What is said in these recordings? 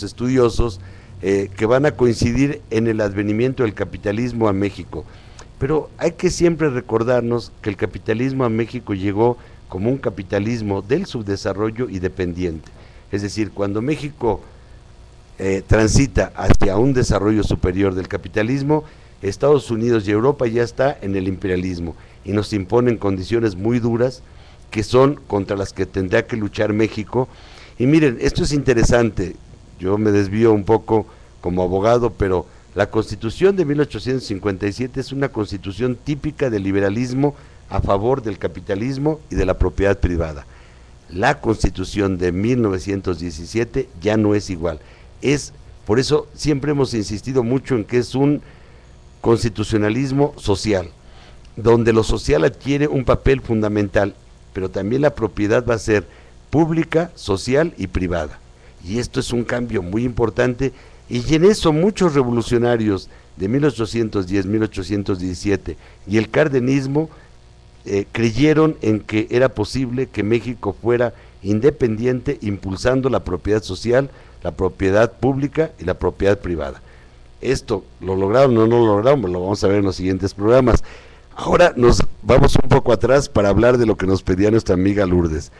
estudiosos que van a coincidir en el advenimiento del capitalismo a México. Pero hay que siempre recordarnos que el capitalismo a México llegó como un capitalismo del subdesarrollo y dependiente. Es decir, cuando México transita hacia un desarrollo superior del capitalismo, Estados Unidos y Europa ya está en el imperialismo y nos imponen condiciones muy duras que son contra las que tendrá que luchar México. Y miren, esto es interesante, yo me desvío un poco como abogado, pero la Constitución de 1857 es una constitución típica del liberalismo a favor del capitalismo y de la propiedad privada. La Constitución de 1917 ya no es igual. Por eso siempre hemos insistido mucho en que es un constitucionalismo social, donde lo social adquiere un papel fundamental, pero también la propiedad va a ser pública, social y privada. Y esto es un cambio muy importante, y en eso muchos revolucionarios de 1810, 1817 y el cardenismo creyeron en que era posible que México fuera independiente, impulsando la propiedad social, la propiedad pública y la propiedad privada. Esto lo lograron o no lo lograron, lo vamos a ver en los siguientes programas. Ahora nos vamos un poco atrás para hablar de lo que nos pedía nuestra amiga Lourdes.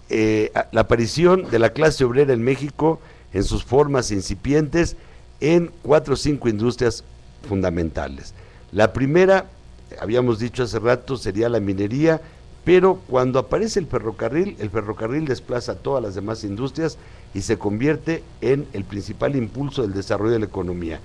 La aparición de la clase obrera en México en sus formas incipientes en 4 o 5 industrias fundamentales. La primera, habíamos dicho hace rato, sería la minería, pero cuando aparece el ferrocarril desplaza todas las demás industrias y se convierte en el principal impulso del desarrollo de la economía.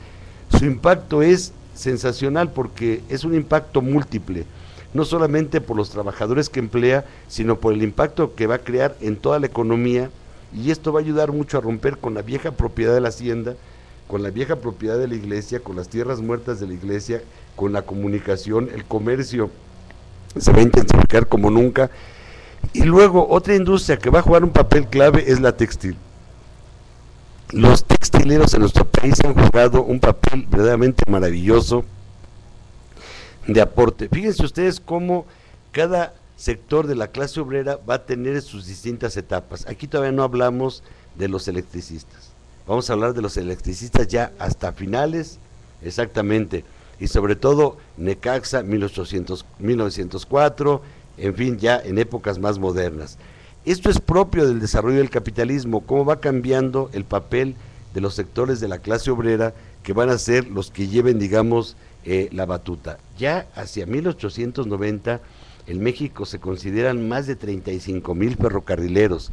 Su impacto es sensacional porque es un impacto múltiple, no solamente por los trabajadores que emplea, sino por el impacto que va a crear en toda la economía, y esto va a ayudar mucho a romper con la vieja propiedad de la hacienda, con la vieja propiedad de la iglesia, con las tierras muertas de la iglesia, con la comunicación, el comercio se va a intensificar como nunca. Y luego otra industria que va a jugar un papel clave es la textil. Los textileros en nuestro país han jugado un papel verdaderamente maravilloso de aporte. Fíjense ustedes cómo cada sector de la clase obrera va a tener sus distintas etapas. Aquí todavía no hablamos de los electricistas. Vamos a hablar de los electricistas ya hasta finales, exactamente, y sobre todo Necaxa, 1904, en fin, ya en épocas más modernas. Esto es propio del desarrollo del capitalismo, cómo va cambiando el papel de los sectores de la clase obrera que van a ser los que lleven, digamos, la batuta. Ya hacia 1890, en México se consideran más de 35,000 ferrocarrileros,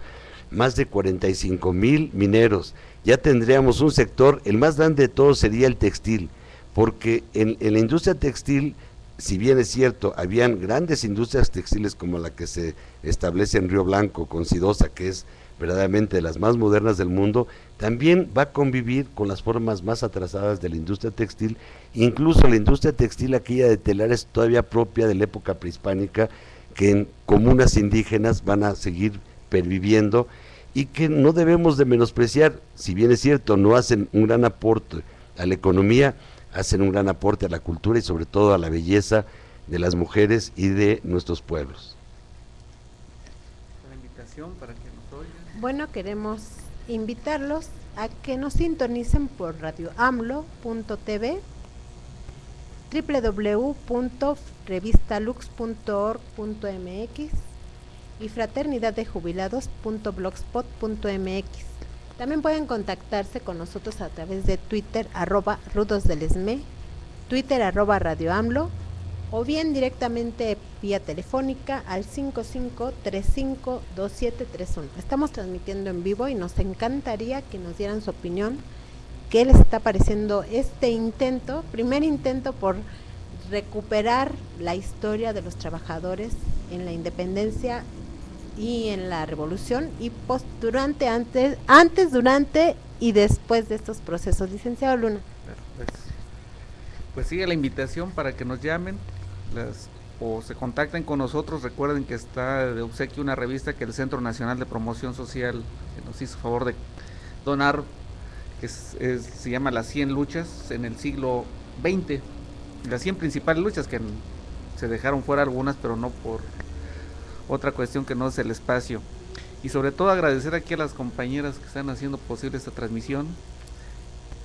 más de 45,000 mineros. Ya tendríamos un sector, el más grande de todos sería el textil, porque en la industria textil, si bien es cierto, habían grandes industrias textiles como la que se establece en Río Blanco con Sidosa, que es verdaderamente de las más modernas del mundo, también va a convivir con las formas más atrasadas de la industria textil. Incluso la industria textil aquella de telar es todavía propia de la época prehispánica, que en comunas indígenas van a seguir perviviendo y que no debemos de menospreciar. Si bien es cierto, no hacen un gran aporte a la economía, hacen un gran aporte a la cultura y sobre todo a la belleza de las mujeres y de nuestros pueblos. La invitación para que nos oigan. Bueno, queremos invitarlos a que nos sintonicen por radioamlo.tv, www.revistalux.org.mx y fraternidaddejubilados.blogspot.mx. También pueden contactarse con nosotros a través de Twitter, @rudosdelesme, Twitter @radioamlo, o bien directamente vía telefónica al 55352731. Estamos transmitiendo en vivo y nos encantaría que nos dieran su opinión. ¿Qué les está pareciendo este intento, primer intento por recuperar la historia de los trabajadores en la independencia y en la revolución, y antes, durante y después de estos procesos? Licenciado Luna. Pues sigue la invitación para que nos llamen o se contacten con nosotros. Recuerden que está de obsequio una revista que el Centro Nacional de Promoción Social nos hizo favor de donar, que se llama Las 100 luchas en el siglo XX, las 100 principales luchas, que se dejaron fuera algunas, pero no por otra cuestión que no es el espacio. y sobre todo agradecer aquí a las compañeras que están haciendo posible esta transmisión,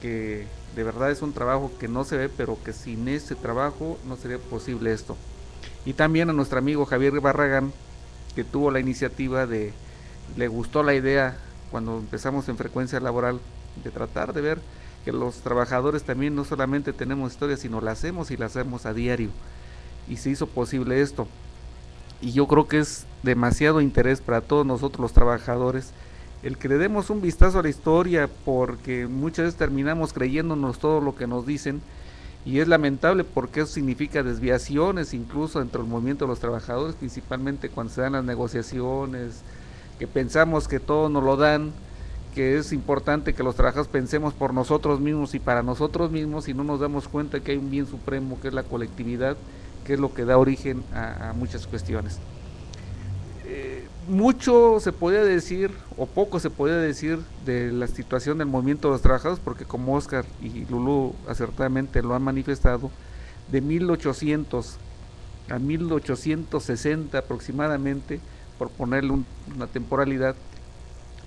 que de verdad es un trabajo que no se ve, pero que sin este trabajo no sería posible esto. Y también a nuestro amigo Javier Barragán, que tuvo la iniciativa le gustó la idea cuando empezamos en Frecuencia Laboral, de tratar de ver que los trabajadores también no solamente tenemos historias, sino la hacemos y la hacemos a diario, y se hizo posible esto. Y yo creo que es demasiado interés para todos nosotros los trabajadores el que le demos un vistazo a la historia, porque muchas veces terminamos creyéndonos todo lo que nos dicen, y es lamentable porque eso significa desviaciones incluso dentro del movimiento de los trabajadores, principalmente cuando se dan las negociaciones, que pensamos que todo nos lo dan, que es importante que los trabajadores pensemos por nosotros mismos y para nosotros mismos, y no nos damos cuenta que hay un bien supremo que es la colectividad, que es lo que da origen a muchas cuestiones. Mucho se podía decir, o poco se podía decir, de la situación del movimiento de los trabajadores, porque como Oscar y Lulú acertadamente lo han manifestado, de 1800 a 1860 aproximadamente, por ponerle una temporalidad,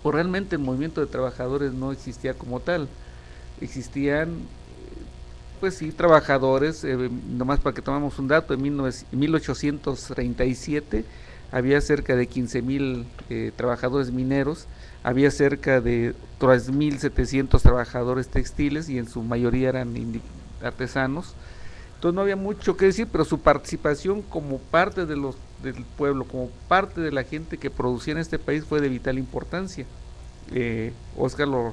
pues realmente el movimiento de trabajadores no existía como tal. Existían, pues sí, trabajadores, nomás para que tomamos un dato, en 1837 había cerca de 15,000 trabajadores mineros, había cerca de 3,700 trabajadores textiles, y en su mayoría eran artesanos. Entonces no había mucho que decir, pero su participación como parte del pueblo, como parte de la gente que producía en este país, fue de vital importancia. Oscar lo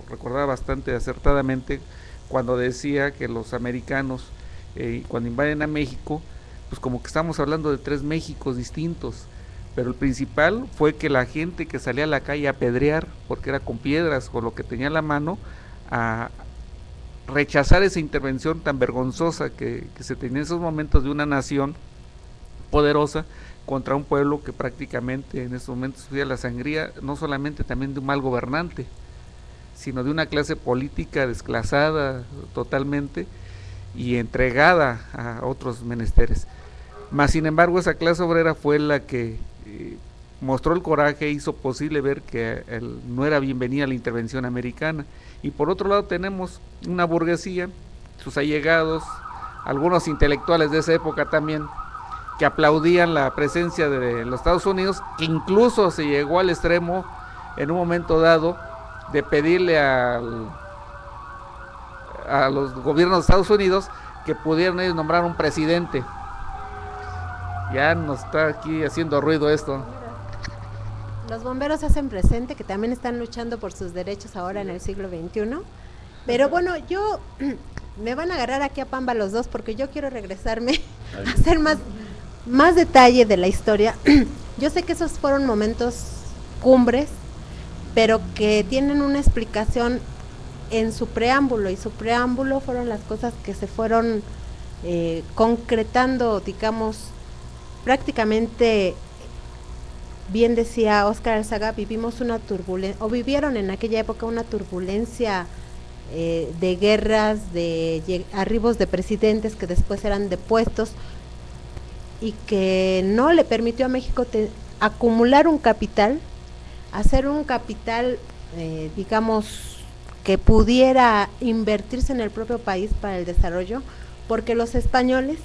recordaba bastante acertadamente cuando decía que los americanos, cuando invaden a México, pues como que estamos hablando de 3 Méxicos distintos, pero el principal fue que la gente que salía a la calle a apedrear, porque era con piedras o lo que tenía a la mano, a rechazar esa intervención tan vergonzosa que se tenía en esos momentos de una nación poderosa contra un pueblo que prácticamente en esos momentos sufría la sangría, no solamente también de un mal gobernante, sino de una clase política desclasada totalmente y entregada a otros menesteres. Mas sin embargo esa clase obrera fue la que mostró el coraje e hizo posible ver que no era bienvenida la intervención americana. Y por otro lado tenemos una burguesía, sus allegados, algunos intelectuales de esa época también, que aplaudían la presencia de los Estados Unidos, que incluso se llegó al extremo en un momento dado de pedirle a los gobiernos de Estados Unidos que pudieran ellos nombrar un presidente. Ya nos está aquí haciendo ruido esto. Los bomberos hacen presente que también están luchando por sus derechos ahora en el siglo XXI. Pero bueno, me van a agarrar aquí a pamba los dos, porque yo quiero regresarme a hacer más detalle de la historia. Yo sé que esos fueron momentos cumbres, pero que tienen una explicación en su preámbulo, y su preámbulo fueron las cosas que se fueron concretando, digamos, prácticamente. Bien decía Óscar Alzaga, vivimos una turbulencia, o vivieron en aquella época una turbulencia de guerras, de arribos de presidentes que después eran depuestos, y que no le permitió a México acumular un capital, hacer un capital, digamos, que pudiera invertirse en el propio país para el desarrollo, porque los españoles,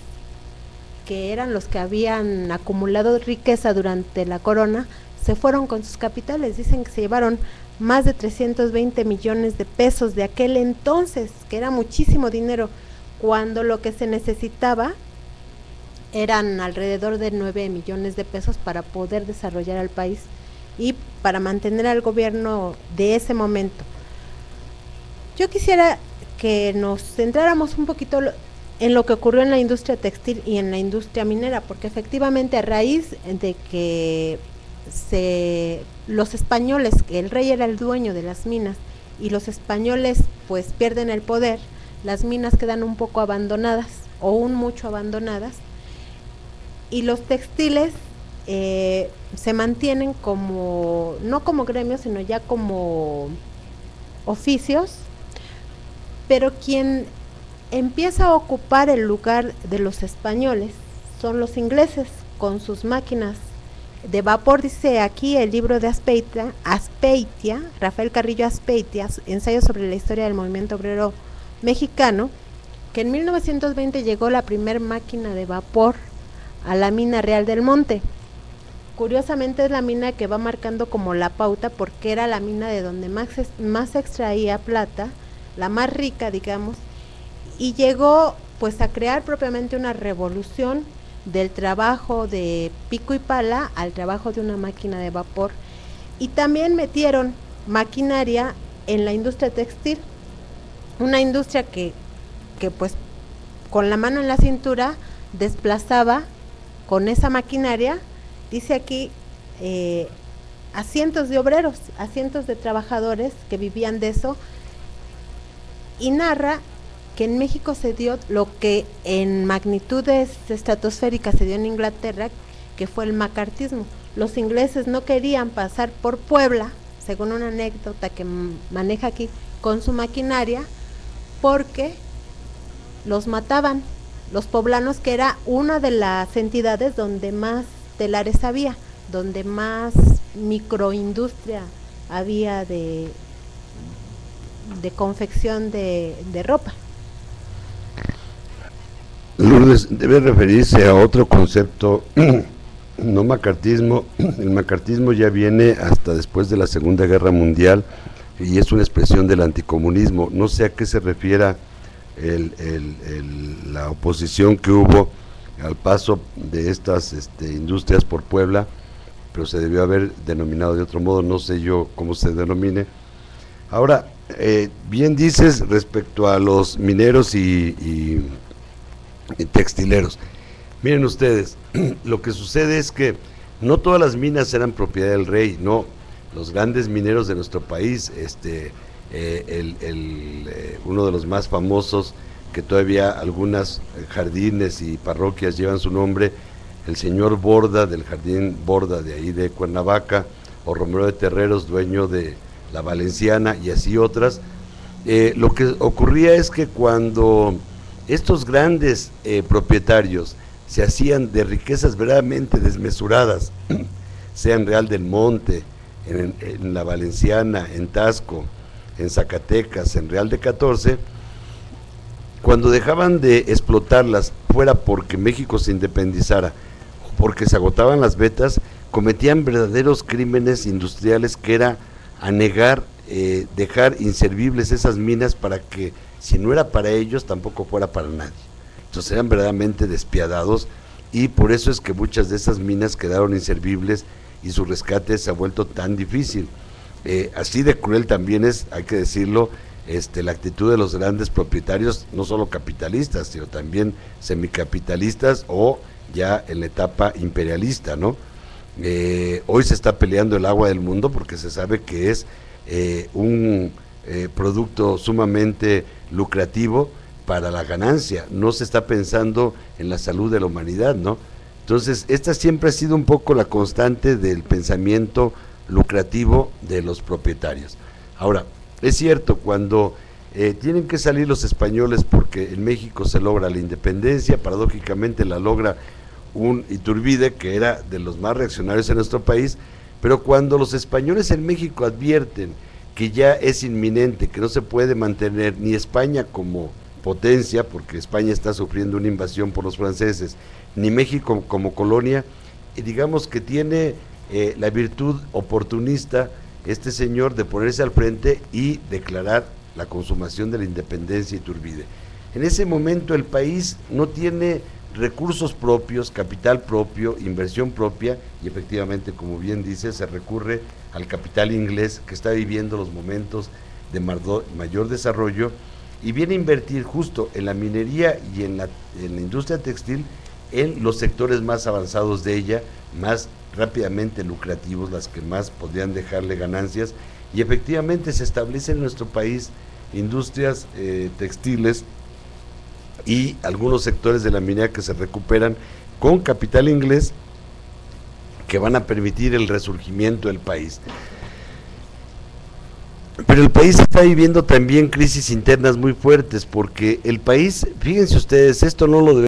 que eran los que habían acumulado riqueza durante la corona, se fueron con sus capitales. Dicen que se llevaron más de 320 millones de pesos de aquel entonces, que era muchísimo dinero, cuando lo que se necesitaba eran alrededor de 9 millones de pesos para poder desarrollar al país y para mantener al gobierno de ese momento. Yo quisiera que nos centráramos un poquito en lo que ocurrió en la industria textil y en la industria minera, porque efectivamente a raíz de que los españoles, que el rey era el dueño de las minas, y los españoles pues pierden el poder, las minas quedan un poco abandonadas, o un mucho abandonadas, y los textiles se mantienen como, no como gremios, sino ya como oficios, pero quien empieza a ocupar el lugar de los españoles son los ingleses, con sus máquinas de vapor, dice aquí el libro de Azpeitia, Rafael Carrillo Azpeitia, ensayo sobre la historia del movimiento obrero mexicano, que en 1920 llegó la primer máquina de vapor a la mina Real del Monte. Curiosamente es la mina que va marcando como la pauta, porque era la mina de donde más se extraía plata, la más rica, digamos, y llegó pues a crear propiamente una revolución del trabajo de pico y pala al trabajo de una máquina de vapor. Y también metieron maquinaria en la industria textil, una industria que pues con la mano en la cintura desplazaba con esa maquinaria, dice aquí, a cientos de obreros, a cientos de trabajadores que vivían de eso, y narra que en México se dio lo que en magnitudes estratosféricas se dio en Inglaterra, que fue el macartismo. Los ingleses no querían pasar por Puebla, según una anécdota que maneja aquí, con su maquinaria, porque los mataban. Los poblanos, que era una de las entidades donde más telares había, donde más microindustria había de confección de ropa. Lourdes, debe referirse a otro concepto, no macartismo. El macartismo ya viene hasta después de la Segunda Guerra Mundial y es una expresión del anticomunismo. No sé a qué se refiera la oposición que hubo al paso de estas industrias por Puebla, pero se debió haber denominado de otro modo, no sé yo cómo se denomine. Ahora, bien dices respecto a los mineros y textileros. Miren ustedes, lo que sucede es que no todas las minas eran propiedad del rey, no. Los grandes mineros de nuestro país, uno de los más famosos, que todavía algunas jardines y parroquias llevan su nombre, el señor Borda, del jardín Borda de ahí de Cuernavaca, o Romero de Terreros, dueño de la Valenciana, y así otras. Lo que ocurría es que cuando estos grandes propietarios se hacían de riquezas verdaderamente desmesuradas, sea en Real del Monte, en la Valenciana, en Tasco, en Zacatecas, en Real de 14, cuando dejaban de explotarlas, fuera porque México se independizara, porque se agotaban las vetas, cometían verdaderos crímenes industriales, que era anegar, dejar inservibles esas minas para que, si no era para ellos, tampoco fuera para nadie. Entonces eran verdaderamente despiadados, y por eso es que muchas de esas minas quedaron inservibles y su rescate se ha vuelto tan difícil. Así de cruel también es, hay que decirlo, la actitud de los grandes propietarios, no solo capitalistas, sino también semicapitalistas o ya en la etapa imperialista, ¿no? Hoy se está peleando el agua del mundo porque se sabe que es un producto sumamente lucrativo para la ganancia, no se está pensando en la salud de la humanidad, ¿no? Entonces, esta siempre ha sido un poco la constante del pensamiento lucrativo de los propietarios. Ahora, es cierto, cuando tienen que salir los españoles porque en México se logra la independencia, paradójicamente la logra un Iturbide, que era de los más reaccionarios en nuestro país, pero cuando los españoles en México advierten que ya es inminente, que no se puede mantener ni España como potencia, porque España está sufriendo una invasión por los franceses, ni México como colonia, digamos que tiene la virtud oportunista este señor de ponerse al frente y declarar la consumación de la independencia Iturbide. En ese momento el país no tiene recursos propios, capital propio, inversión propia, y efectivamente, como bien dice, se recurre al capital inglés, que está viviendo los momentos de mayor desarrollo, y viene a invertir justo en la minería y en la industria textil, en los sectores más avanzados de ella, más rápidamente lucrativos, las que más podrían dejarle ganancias, y efectivamente se establecen en nuestro país industrias textiles y algunos sectores de la minería que se recuperan con capital inglés, que van a permitir el resurgimiento del país. Pero el país está viviendo también crisis internas muy fuertes, porque el país, fíjense ustedes, esto no lo debe